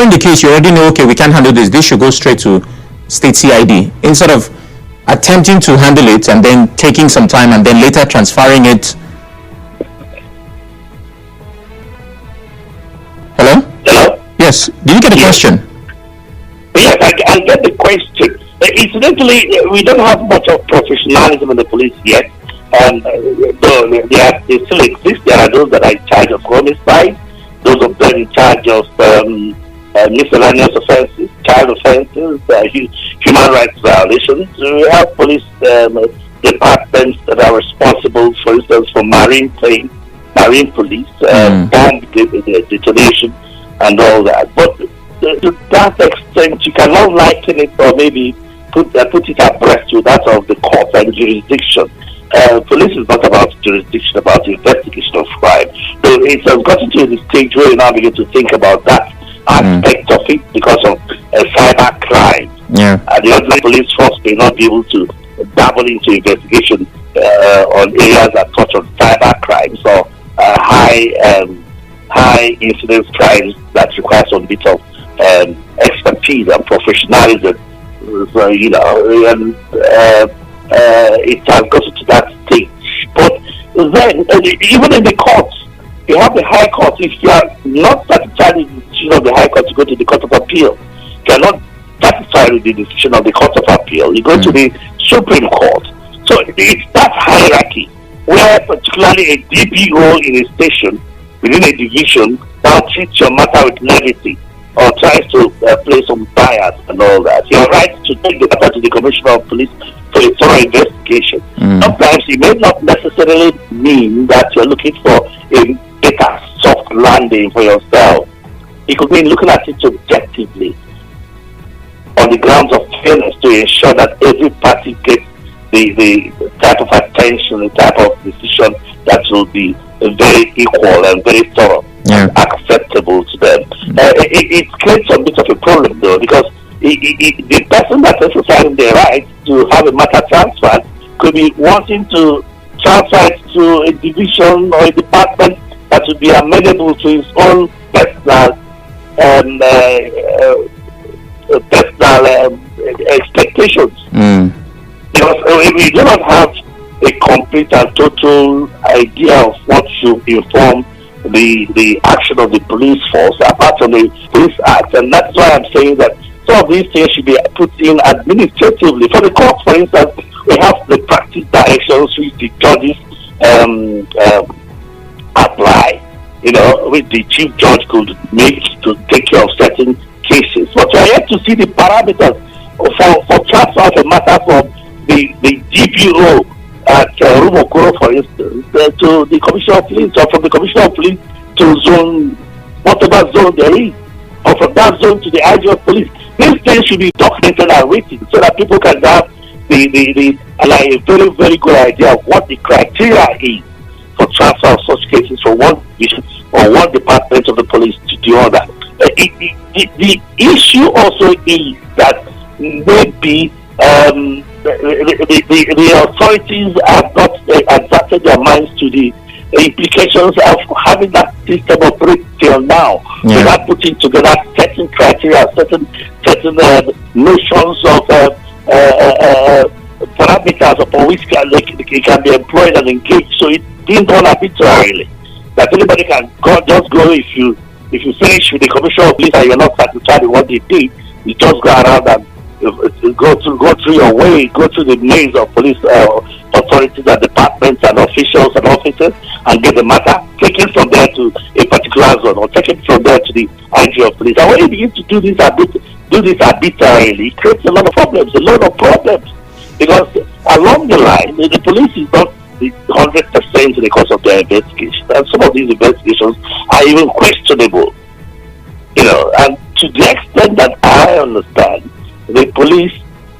handling the case, you already know, okay, we can't handle this. This should go straight to state CID, instead of attempting to handle it and then taking some time and then later transferring it. Hello? Hello? Yes. Did you get the question? Yes, I get the question. Incidentally, we don't have much of professionalism in the police yet. Though they still exist, there are those that are in charge of homicide, those of them in charge of miscellaneous offenses, child offenses, human rights violations. We have police departments that are responsible, for instance, for marine police, bomb detonation, and all that. But to that extent, you cannot liken it or maybe put it abreast with that of the court and jurisdiction. Police is not about jurisdiction, about the investigation of crime. So it has gotten to the stage where you now begin to think about that aspect of it because of cyber crime. Yeah. The ordinary police force may not be able to dabble into investigation on areas that touch on cyber crimes or high incidence crimes that require some bit of expertise and professionalism. So, you know, and it has gotten to that stage. But then, even in the courts, you have the High Court. If you are not satisfied with the decision of the High Court, you go to the Court of Appeal. If you are not satisfied with the decision of the Court of Appeal, you go to the Supreme Court. So it's that hierarchy where particularly a DPO in a station within a division now treats your matter with levity or tries to play some bias and all that. You're right to take the matter to the Commissioner of Police for a thorough investigation. Sometimes it may not necessarily mean that you're looking for a better soft landing for yourself. It could mean looking at it objectively on the grounds of fairness to ensure that every party gets the type of attention, the type of decision that will be very equal and very thorough and acceptable to them. It creates a bit of a problem though, because the person that's exercising the right to have a matter transferred could be wanting to transfer it to a division or a department that would be amenable to his own personal expectations. Because we do not have a complete and total idea of what should inform the action of the police force apart from the Police Act, and that's why I'm saying that some of these things should be put in administratively. For the court, for instance, we have the practice directions which the judges apply, you know, which the chief judge could make to take care of certain cases. But we are yet to see the parameters for transfer of a matter from the DPO at Rumokoro, for instance, to the Commissioner of Police, or from the Commissioner of Police to zone, whatever zone there is, or from that zone to the IG of Police. These things should be documented and written so that people can have a very, very good idea of what the criteria is for transfer of such cases from one division or one department of the police to the other. The issue also is that maybe the authorities have not adapted their minds to the implications of having that system operate till now, without putting together certain criteria, certain notions of parameters upon which it can be employed and engaged. So it's being done arbitrarily. That anybody can just go if you finish with the Commissioner of Police and you're not satisfied with what they did, you just go around and go through your way, go through the maze of police authorities and departments and officials and officers and get the matter taken from there to a particular zone or taken from there to the IG of Police. And when you begin to do this arbitrarily, it creates a lot of problems, because along the line, the police is not 100% in the course of their investigation, and some of these investigations are even questionable, you know. And to the extent that I understand, the police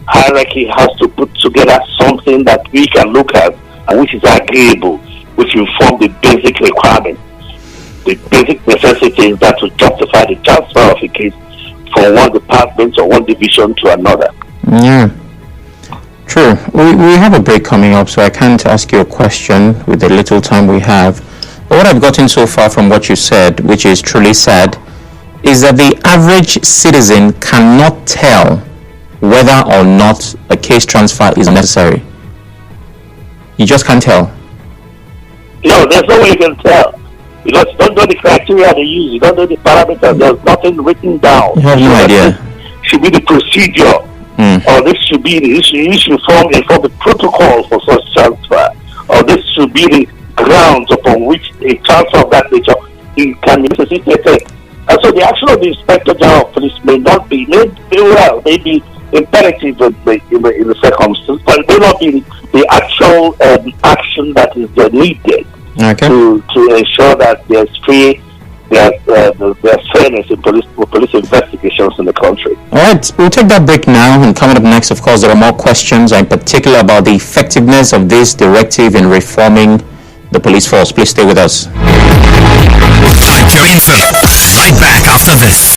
hierarchy has to put together something that we can look at and which is agreeable, which will form the basic requirements, the basic necessities that will justify the transfer of a case from one department or one division to another. Yeah, true. We have a break coming up, so I can't ask you a question with the little time we have. But what I've gotten so far from what you said, which is truly sad, is that the average citizen cannot tell whether or not a case transfer is necessary. You just can't tell. No, there's no way you can tell. Because you don't know the criteria they use, you don't know the parameters, there's nothing written down. You have no idea. This should be the procedure, or this should be form the protocol for such transfer, or this should be the grounds upon which a transfer of that nature can be necessitated. And so the action of the Inspector General of Police may be imperative in the circumstances, but it may not be the actual action that is needed to ensure that there's fairness in police investigations in the country. All right, we'll take that break now, and coming up next, of course, there are more questions, in particular about the effectiveness of this directive in reforming the police force. Please stay with us. Info. Right back after this.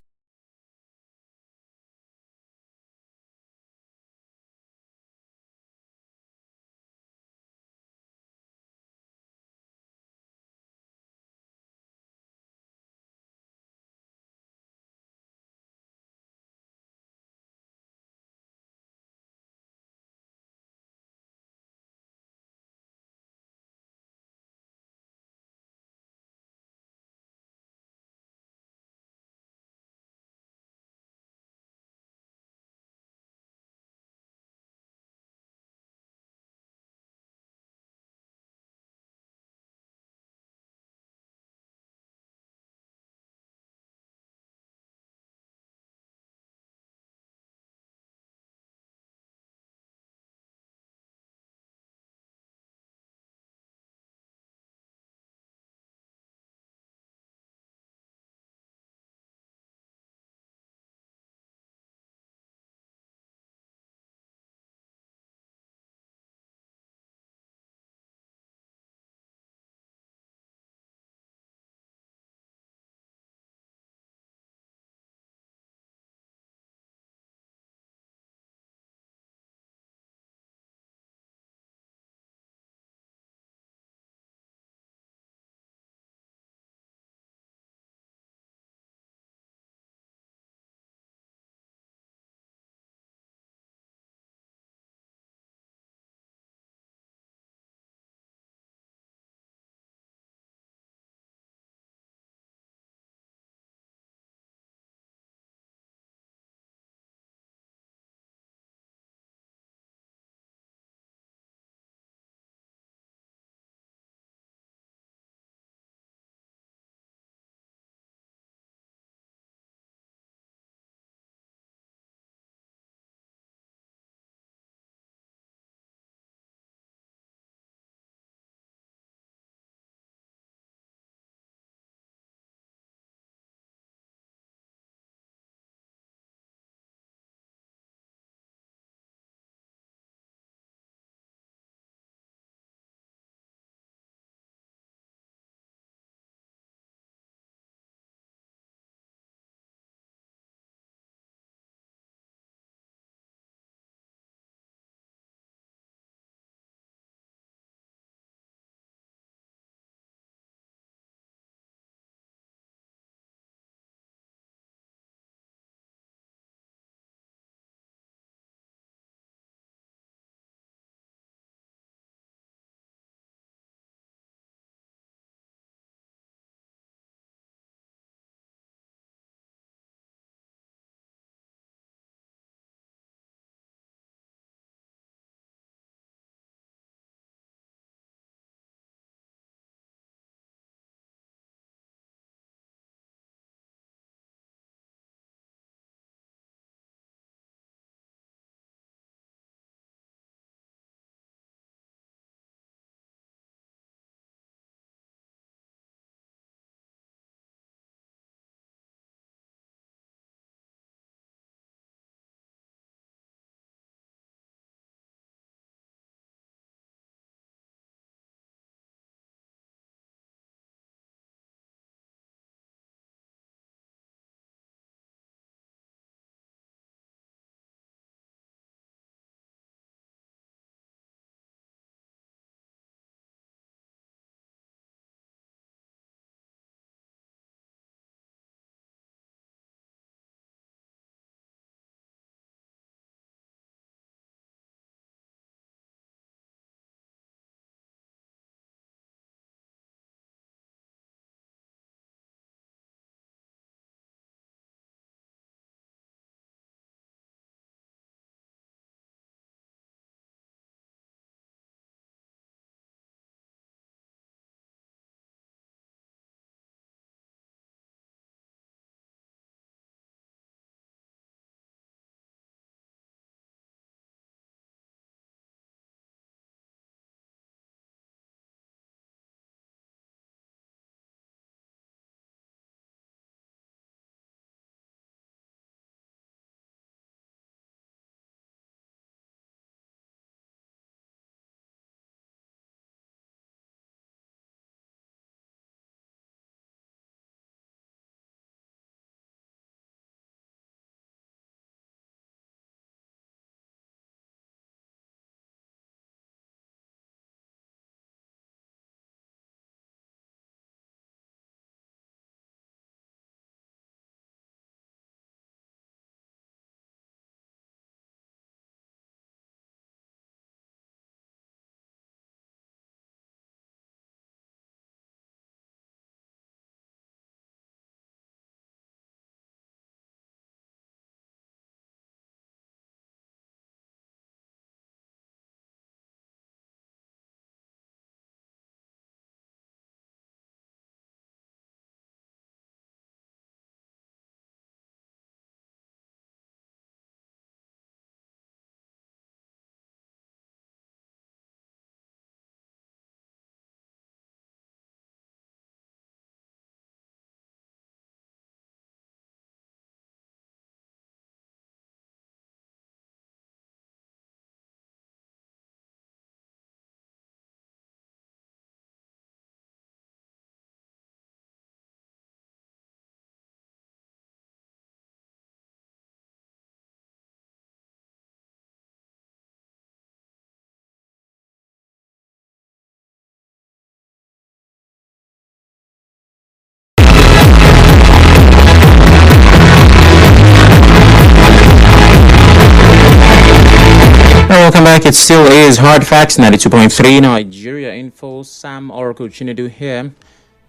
welcome back. It still is Hard Facts 92.3 Nigeria Info. Sam Oracle Chinedu here.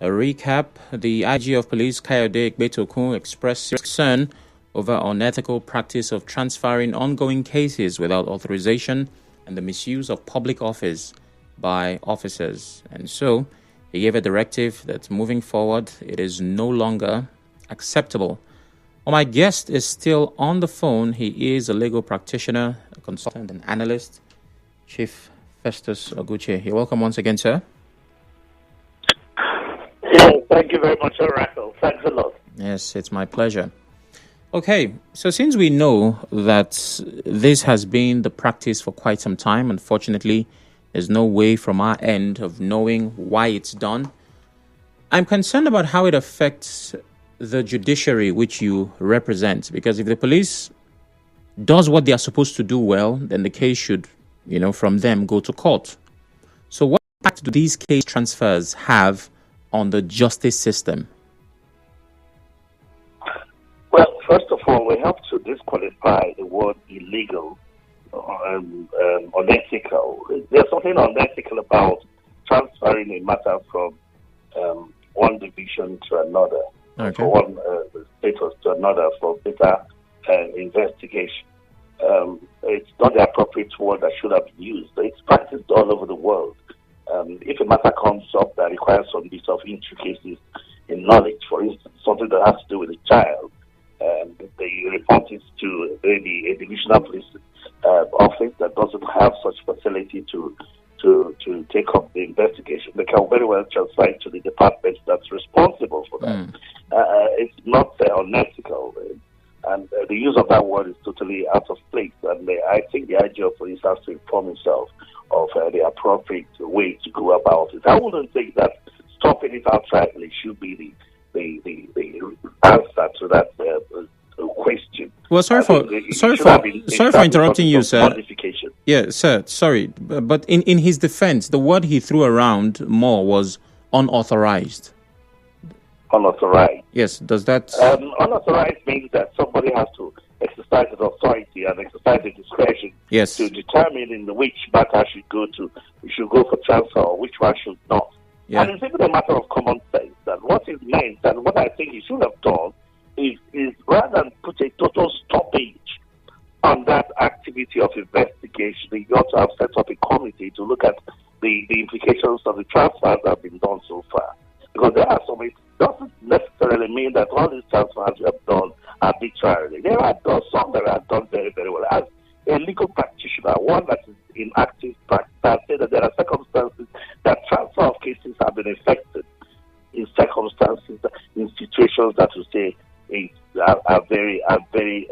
A recap: the IG of Police Kayode Egbetokun expressed concern over unethical practice of transferring ongoing cases without authorization and the misuse of public office by officers. And so he gave a directive that moving forward, it is no longer acceptable. Well, my guest is still on the phone. He is a legal practitioner, a consultant, and analyst, Chief Festus Oguche. You're welcome once again, sir. Yeah, thank you very much, Oracle. Thanks a lot. Yes, it's my pleasure. Okay, so since we know that this has been the practice for quite some time, unfortunately, there's no way from our end of knowing why it's done. I'm concerned about how it affects the judiciary which you represent, because if the police does what they are supposed to do well, then the case should, from them go to court. So what impact do these case transfers have on the justice system? Well, first of all, we have to disqualify the word illegal, unethical. There's something unethical about transferring a matter from one division to another, from one status to another for better investigation. It's not the appropriate word that should have been used. It's practiced all over the world. If a matter comes up that requires some bit of intricacies in knowledge, for instance, something that has to do with a child, they report it to maybe a divisional police office that doesn't have such facility to take up the investigation. They can very well transfer it to the department that's responsible for that. It's not unethical, and the use of that word is totally out of place. And I think the IG of police has to inform himself of the appropriate way to go about it. I wouldn't think that stopping it outrightly should be the answer to that question. Well, sorry for interrupting you, sir. Yeah, sir. Sorry, but in his defense, the word he threw around more was unauthorized. Unauthorized. Yes. Does that? Unauthorized means that somebody has to exercise his authority and exercise his discretion to determine in which matter should go for transfer or which one should not. Yeah. And it's even a matter of common sense that what is meant and what I think he should have done is rather than put a total stoppage on that activity of investigation, you ought to have set up a committee to look at the implications of the transfers that have been done so far. Because there are some, it doesn't necessarily mean that all these transfers we have done arbitrarily. There are some that are done very, very well. As a legal practitioner, one that is in active practice, I say that there are circumstances that transfer of cases have been effected in circumstances, in situations that we say are very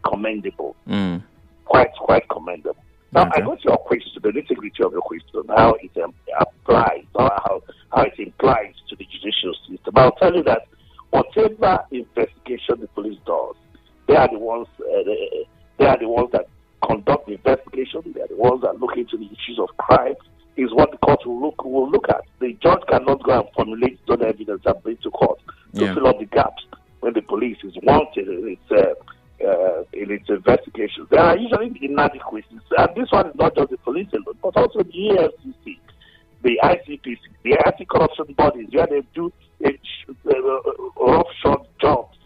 commendable. Quite commendable. Now, I go to your question, the nitty-gritty of your question, how it applies, how it implies to the judicial system. I'll tell you that whatever investigation the police does, they are the ones that conduct the investigation. They are the ones that look into the issues of crime. Is what the court will look at. The judge cannot go and formulate its own evidence and bring to court to fill up the gaps when the police is wanted in its investigation. There are usually inadequacies, and this one is not just the police alone, but also the EFCC, the ICPC, the anti-corruption bodies, where they do rough-shot jobs,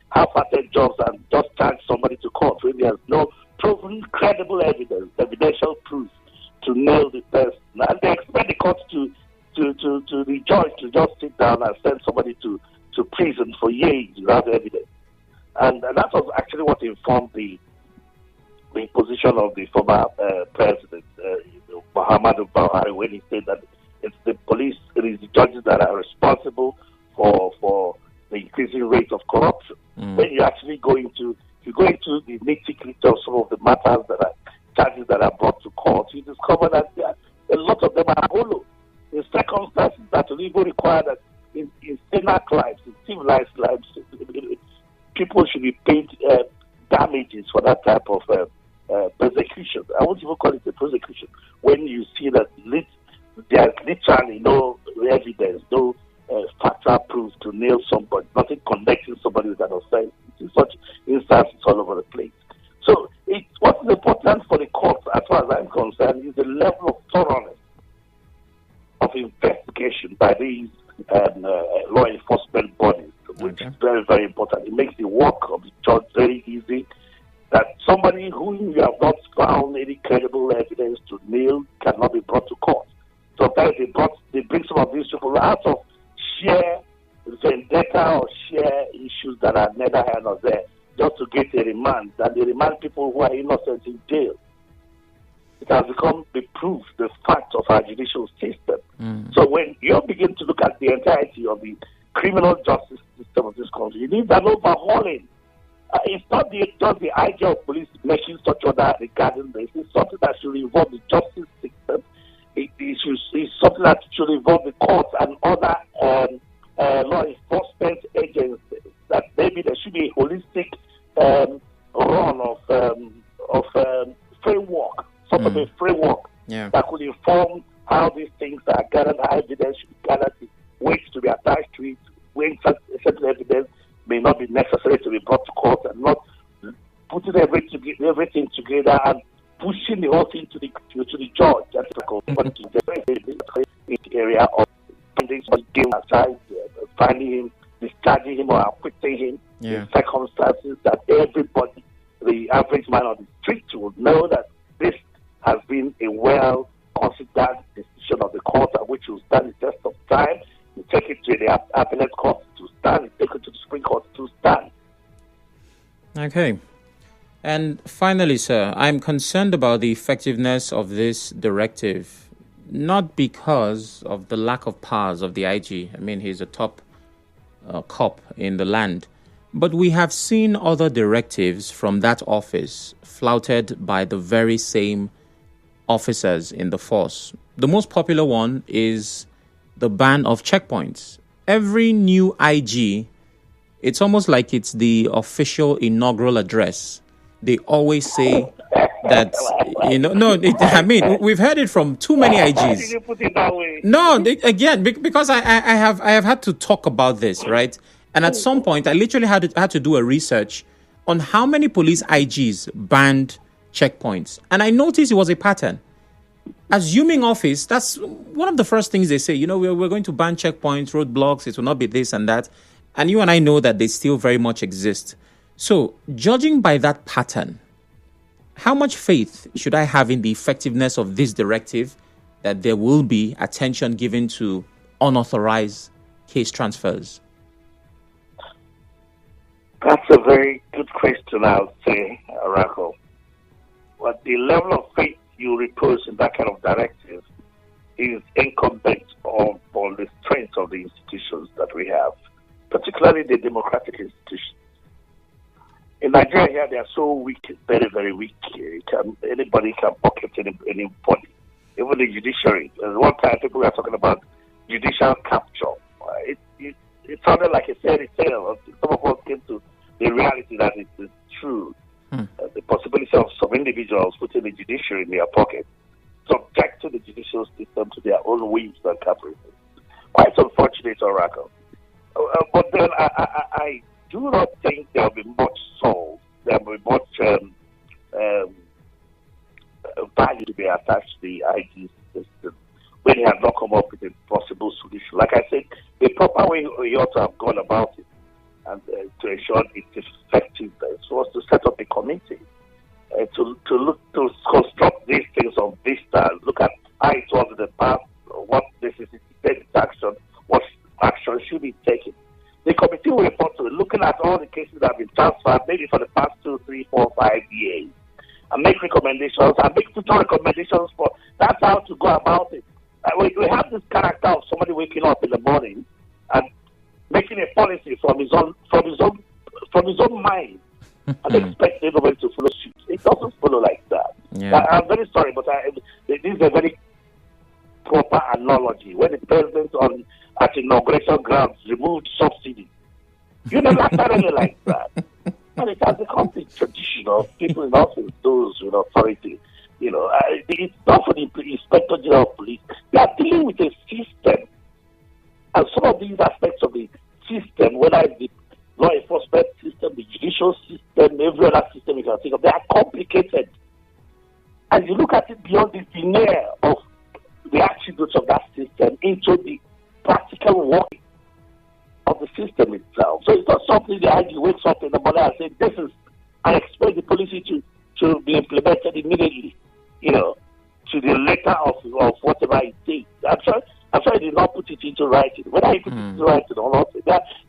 half-hearted jobs, and just charge somebody to court when there's no proven credible evidence, evidential proof to nail the person. And they expect the court to the judge to just sit down and send somebody to prison for years without evidence. And that was actually what informed the position of the former president, Muhammadu Barr, when he said that it's the police, it is the judges that are responsible for the increasing rate of corruption. When you actually go into the nitty-gritty of some of the matters that are charges that are brought to court, you discover that a lot of them are hollow in circumstances that will even require that in Senate lives, in civilized lives, people should be paid damages for that type of persecution. I won't even call it a persecution. When you see that there's literally no evidence, no factual proof to nail somebody, nothing connecting somebody with an offense. In such instances all over the place. So what is important for the court, as far far as I'm concerned, is the level of thoroughness of investigation by these law enforcement bodies, which is very, very important. It makes the work of the judge very easy. That somebody whom you have not found any credible evidence to nail cannot be brought to court. Sometimes they bring some of these people out of sheer vendetta or sheer issues that are neither here nor there, just to get a remand, and they remand people who are innocent in jail. It has become the proof, the fact of our judicial system. So when you begin to look at the entirety of the criminal justice system of this country, you need an overhauling. It's not just the idea of police making such order regarding this. It's something that should involve the justice system. It's something that should involve the courts and other law enforcement agencies. That maybe there should be a holistic run of framework, sort of a framework that could inform how these things are gathered, how evidence should be gathered, weights to be attached to it, when certain evidence may not be necessary to be brought to court, and not putting everything together and pushing the whole thing to the judge. That's the area of finding somebody aside, finding him, discharging him, or acquitting him in circumstances that everybody, the average man on the street, would know that this has been a well-considered decision of the court, which will stand the test of time. You take it to the appellate court to stand, you take it to the Supreme Court to stand. Okay. And finally, sir, I'm concerned about the effectiveness of this directive, not because of the lack of powers of the IG. I mean, he's a top cop in the land. But we have seen other directives from that office flouted by the very same officers in the force. The most popular one is the ban of checkpoints. Every new IG, it's almost like it's the official inaugural address. They always say that, we've heard it from too many IGs. Why did you put it that way? No, because I have had to talk about this, right? And at some point, I literally had to do a research on how many police IGs banned checkpoints. And I noticed it was a pattern. Assuming office, that's one of the first things they say. We're going to ban checkpoints, roadblocks. It will not be this and that. And you and I know that they still very much exist. So, judging by that pattern, how much faith should I have in the effectiveness of this directive, that there will be attention given to unauthorized case transfers? That's a very good question, I would say, Rachel. But the level of faith you repose in that kind of directive is incumbent on the strength of the institutions that we have, particularly the democratic institutions. In Nigeria here, they are so weak, very, very weak. Anybody can pocket anybody, even the judiciary. There's one time people were talking about judicial capture. It sounded like a fairy tale. Some of us came to the reality that it is true. The possibility of some individuals putting the judiciary in their pocket, subject to the judicial system to their own whims and caprices. Quite unfortunate, Oracle. But then I do not think there will be much solved. There will be much value to be attached to the IG system when they have not come up with a possible solution. Like I said, the proper way we ought to have gone about it, and to ensure its effectiveness, was to set up a committee to construct these things on vista, look at how it was in the past, what necessitated its action, what action should be taken. The committee will report to it, looking at all the cases that have been transferred, maybe for the past 2, 3, 4, 5 years, and make recommendations, and make future recommendations for that's how to go about it. We have this character of somebody waking up in the morning and making a policy from his own mind and expecting everybody to follow suit. It doesn't follow like that. Yeah. I'm very sorry, but this is a very proper analogy. When the president at inauguration grounds removed subsidy, you never started anything like that. And it has become the tradition of people in office, those with authority. It's not for the Inspector General of Police. They are dealing with a system. And some of these aspects of the system, whether it's the law enforcement system, the judicial system, every other system you can think of, they are complicated. And you look at it beyond the veneer of the attributes of that system into the practical working of the system itself. So it's not something the IG wakes up in the morning and says, this is, I expect the policy to be implemented immediately, to the letter of whatever it takes. I'm sorry they did not put it into writing. Whether I put it into writing or not,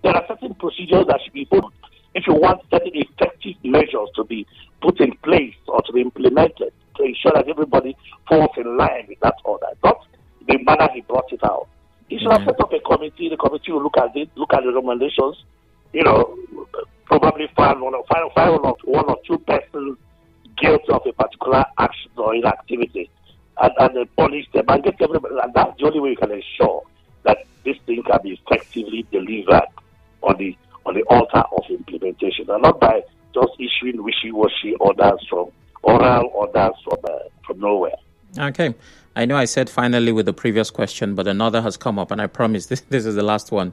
there are certain procedures that should be put if you want certain effective measures to be put in place or to be implemented to ensure that everybody falls in line with that order. Not the manner he brought it out. He should have set up a committee. The committee will look at it, look at the recommendations, probably find one or two persons guilty of a particular action or inactivity and then punish them and get everybody. And that's the only way you can ensure that this thing can be effectively delivered on the altar of implementation, and not by just issuing wishy-washy orders from nowhere. Okay. I know I said finally with the previous question, but another has come up, and I promise this is the last one.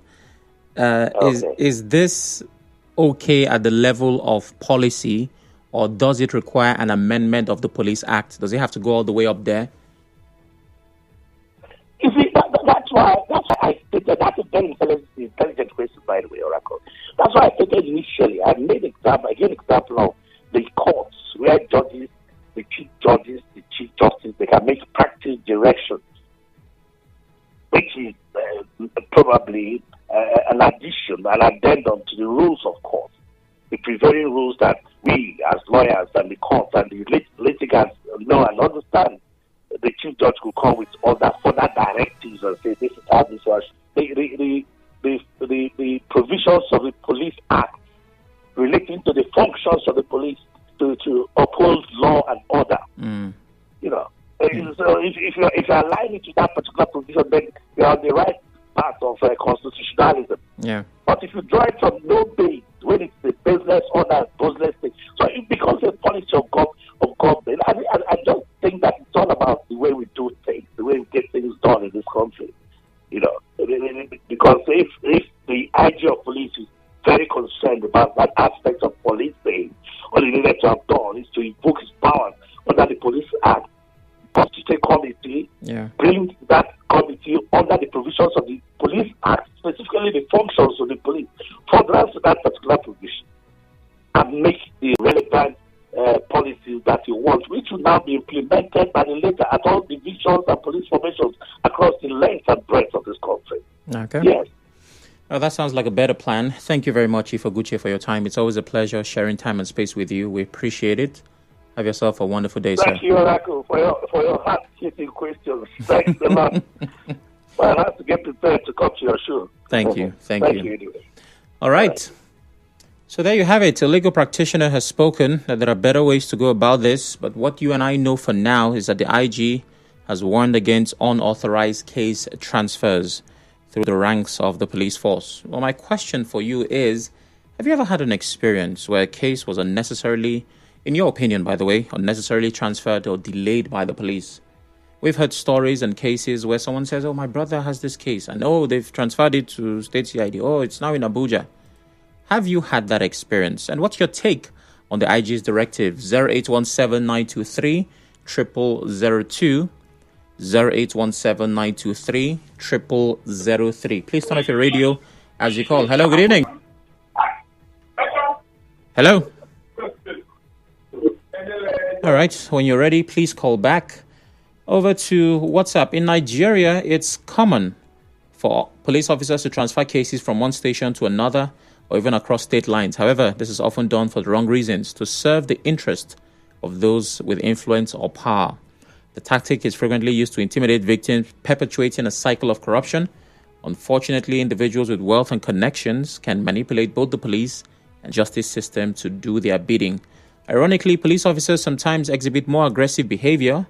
Okay. Is this okay at the level of policy, or does it require an amendment of the Police Act? Does it have to go all the way up there? You see, that's why I stated, that's a very intelligent question, by the way, Oracle. That's why I stated initially, I gave example of the courts where judges, the chief judges, the chief justice, they can make practice directions, which is probably an addition, an addendum to the rules of court, the prevailing rules that we as lawyers and the courts and the litigants know and understand. The chief judge could come with other further directives and say this is how this was. The provisions of the Police Act relating to the functions of the police to uphold law and order. So if you align it to that particular provision, then you're on the right path of constitutionalism. Yeah. But if you draw it from no base, when it's the business order, business thing, so it becomes a policy of government. I just think that it's all about the way we do things, the way we get things done in this country. Because if the IG of police is very concerned about that aspect of policing, all he needed to have done is to invoke his powers under the Police Act, constitute a committee, bring that committee under the provisions of the Police Act, specifically the functions of the police, furtherance to that particular provision, and make the relevant policies that you want, which will now be implemented by the later at all divisions and police formations across the length and breadth of this country. Okay. Yes. Well, that sounds like a better plan. Thank you very much, Oguche, for your time. It's always a pleasure sharing time and space with you. We appreciate it. Have yourself a wonderful day, sir. Thank you, Oracle, for your hard-hitting questions. Thanks a lot. Well, I have to get prepared to come to your show. Thank you. Thank you. Anyway. All right. So there you have it. A legal practitioner has spoken that there are better ways to go about this. But what you and I know for now is that the IG has warned against unauthorized case transfers through the ranks of the police force. Well, my question for you is, have you ever had an experience where a case was unnecessarily, in your opinion, by the way, unnecessarily transferred or delayed by the police? We've heard stories and cases where someone says, oh, my brother has this case, and oh, they've transferred it to State CID. Oh, it's now in Abuja. Have you had that experience? And what's your take on the IG's directive? 0817-923-0002, 0817-923-0003. Please turn off your radio as you call. Hello, good evening. Hello. All right, when you're ready, please call back. Over to WhatsApp. In Nigeria, it's common for police officers to transfer cases from one station to another or even across state lines. However, this is often done for the wrong reasons, to serve the interest of those with influence or power. The tactic is frequently used to intimidate victims, perpetuating a cycle of corruption. Unfortunately, individuals with wealth and connections can manipulate both the police and justice system to do their bidding. Ironically, police officers sometimes exhibit more aggressive behavior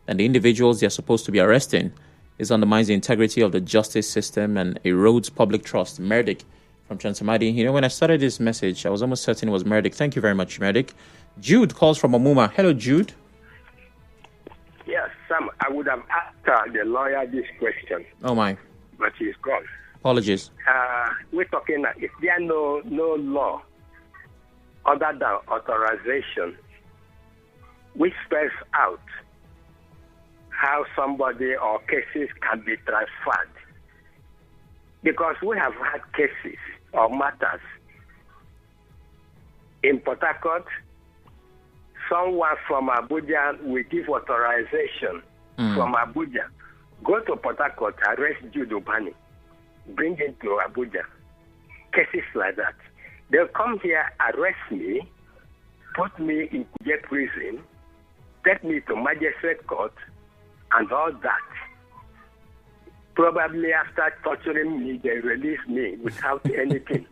than the individuals they are supposed to be arresting. This undermines the integrity of the justice system and erodes public trust. Merdick from Chansamadi. When I started this message, I was almost certain it was Merdick. Thank you very much, Merdick. Jude calls from Amuma. Hello, Jude. Yes, Sam, I would have asked the lawyer this question. Oh, my. But he's gone. Apologies. We're talking that if there are no law other than authorization, which spells out how somebody or cases can be transferred. Because we have had cases or matters in Port Harcourt. Someone from Abuja will give authorization from Abuja. Go to Port Harcourt, arrest Jude Obani, bring him to Abuja. Cases like that. They'll come here, arrest me, put me in Kuje prison, take me to magistrate court, and all that. Probably after torturing me, they release me without anything.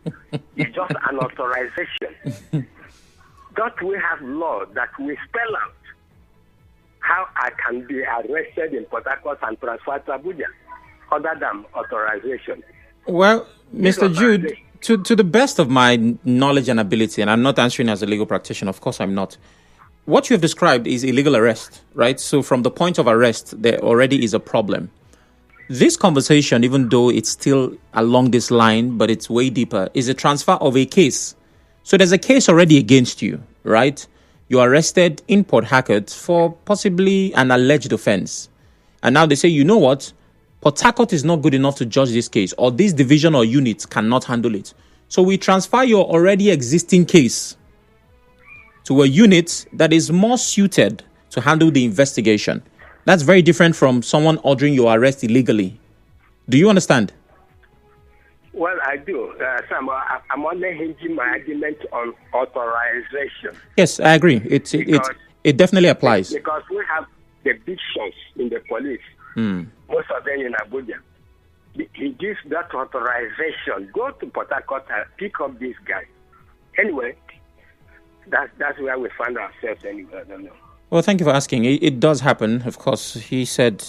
It's just an authorization. Don't we have law that we spell out how I can be arrested in Port Harcourt and transferred to Abuja, other than authorization? Well, Mr. Jude, to the best of my knowledge and ability, and I'm not answering as a legal practitioner, of course I'm not. What you have described is illegal arrest, right? So from the point of arrest, there already is a problem. This conversation, even though it's still along this line, but it's way deeper, is a transfer of a case. So there's a case already against you, right? You're arrested in Port Harcourt for possibly an alleged offense. And now they say, you know what? Port Harcourt is not good enough to judge this case, or this division or unit cannot handle it. So we transfer your already existing case to a unit that is more suited to handle the investigation. That's very different from someone ordering your arrest illegally. Do you understand? Well, I do. Sam, I'm only hinging my argument on authorization. Yes, I agree. It definitely applies. Because we have the big shots in the police, most of them in Abuja. He gives that authorization. Go to Port Harcourt and pick up this guy. Anyway, that's where we find ourselves anyway. I don't know. Well, thank you for asking. It does happen, of course. He said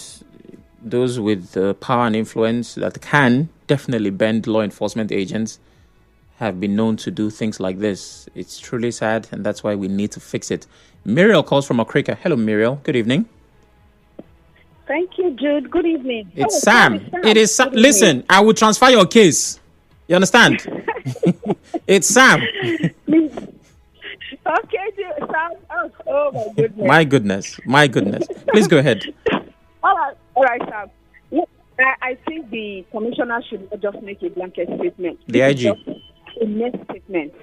those with power and influence that can definitely bend law enforcement agents have been known to do things like this. It's truly sad, and that's why we need to fix it. Muriel calls from Okrika. Hello, Muriel. Good evening. Thank you, Jude. Good evening. It's Sam. It is Sam. Listen, I will transfer your case. You understand? It's Sam. Okay, Sam. Oh, my goodness. My goodness. Please go ahead. All right, Sam. I think the commissioner should not just make a blanket statement. The IG. Just a mere statement.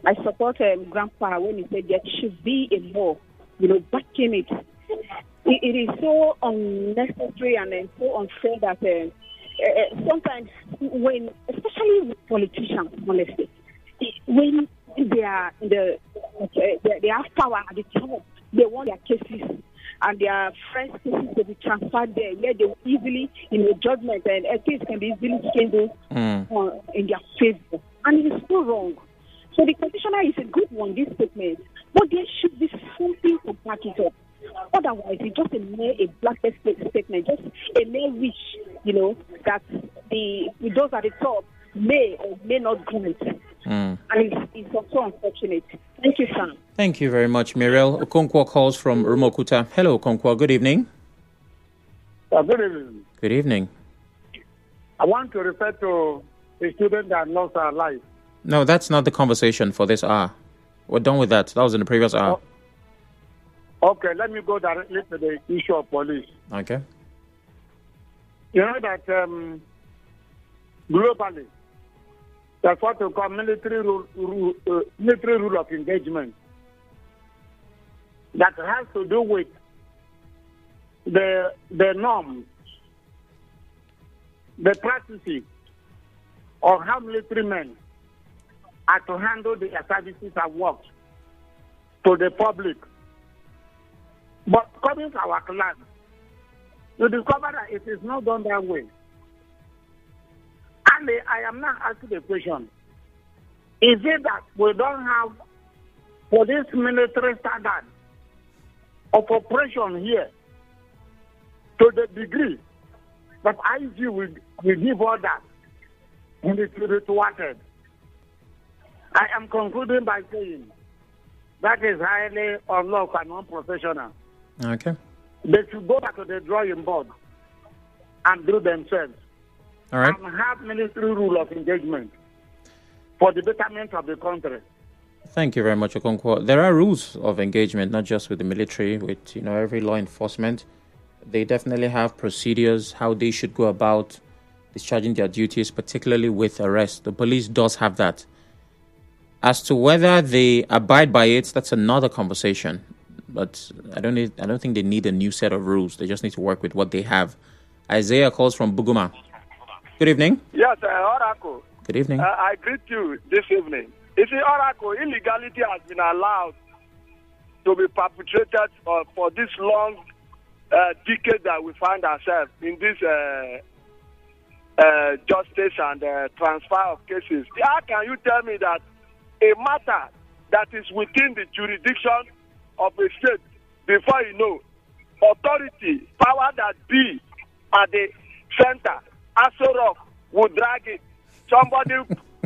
I support Grandpa when he said there should be a law, backing it. It is so unnecessary and so unfair that sometimes when, especially with politicians, honestly, when they are they have power at the top, they want their cases and their friends' cases to be transferred there, where they will easily, judgment and a case can be easily changed in their favor. And it is so wrong. So the commissioner is a good one, this statement, but there should be something to back it up. Otherwise, it's just a blanket statement, just a mere wish, that those at the top may or may not grant. And it's also unfortunate. Thank you, Sam. Thank you very much, Muriel. Okonkwo calls from Rumokuta. Hello, Okonkwo. Good evening. Good evening. Good evening. I want to refer to a student that lost her life. No, that's not the conversation for this hour. We're done with that. That was in the previous hour. Okay, let me go directly to the issue of police. Okay. You know that globally, that's what we call military rule of engagement. That has to do with the norms, the practices of how military men are to handle their services and work to the public. But coming to our class, you discover that it is not done that way. And I am now asking the question, is it that we don't have for this military standard of operation here to the degree that IG will give orders and it will be thwarted? I am concluding by saying that is highly unlawful and unprofessional. Okay. They should go back to the drawing board and do themselves. All right. And have military rule of engagement for the betterment of the country. Thank you very much, Okonkwo. There are rules of engagement, not just with the military, with every law enforcement. they definitely have procedures, how they should go about discharging their duties, particularly with arrest. The police does have that. As to whether they abide by it, that's another conversation. But I don't think they need a new set of rules. They just need to work with what they have. Isaiah calls from Buguma. Good evening. Yes, Oracle. Good evening. I greet you this evening. You see, Oracle, illegality has been allowed to be perpetrated for this long decade that we find ourselves in this justice and transfer of cases. How can you tell me that a matter that is within the jurisdiction of a state, before you know, authority, power that be at the center, Aso Rock would drag it. Somebody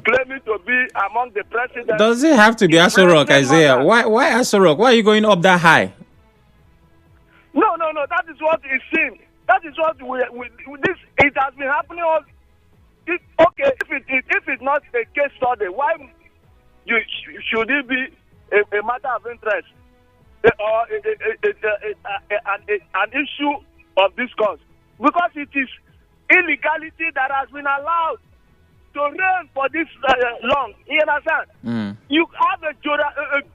claiming to be among the presidents. Does it have to be Aso Rock, Isaiah? Why Aso Rock? Why are you going up that high? No. That is what it seems. That is what this. It has been happening all. Okay, if it's not a case study, why should it be a matter of interest or an issue of discourse? Because it is illegality that has been allowed to reign for this long. You understand? You have a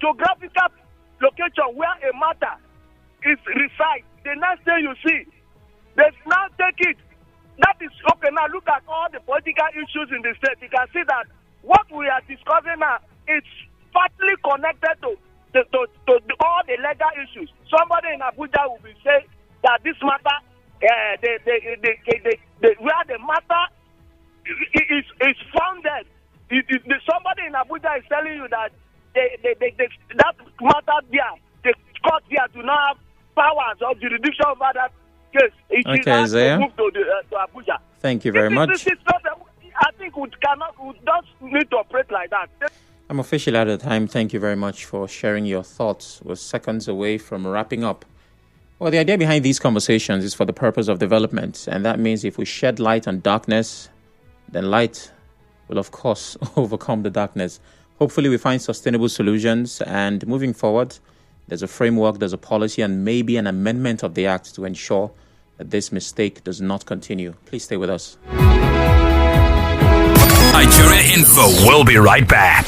geographical location where a matter is resides. The next thing you see, they now take it. That is okay. Now look at all the political issues in the state. You can see that what we are discussing now is partly connected to all the legal issues. Somebody in Abuja will be saying that this matter, where the matter is founded. Somebody in Abuja is telling you that that matter there, the court there do not have powers or jurisdiction over that case. It okay, Isaiah. Move to Abuja. Thank you very much. I think we don't need to operate like that. I'm officially out of time. Thank you very much for sharing your thoughts. We're seconds away from wrapping up. Well, the idea behind these conversations is for the purpose of development. And that means if we shed light on darkness, then light will, of course, overcome the darkness. Hopefully, we find sustainable solutions. And moving forward, there's a framework, there's a policy, and maybe an amendment of the Act to ensure that this mistake does not continue. Please stay with us. Nigeria Info will be right back.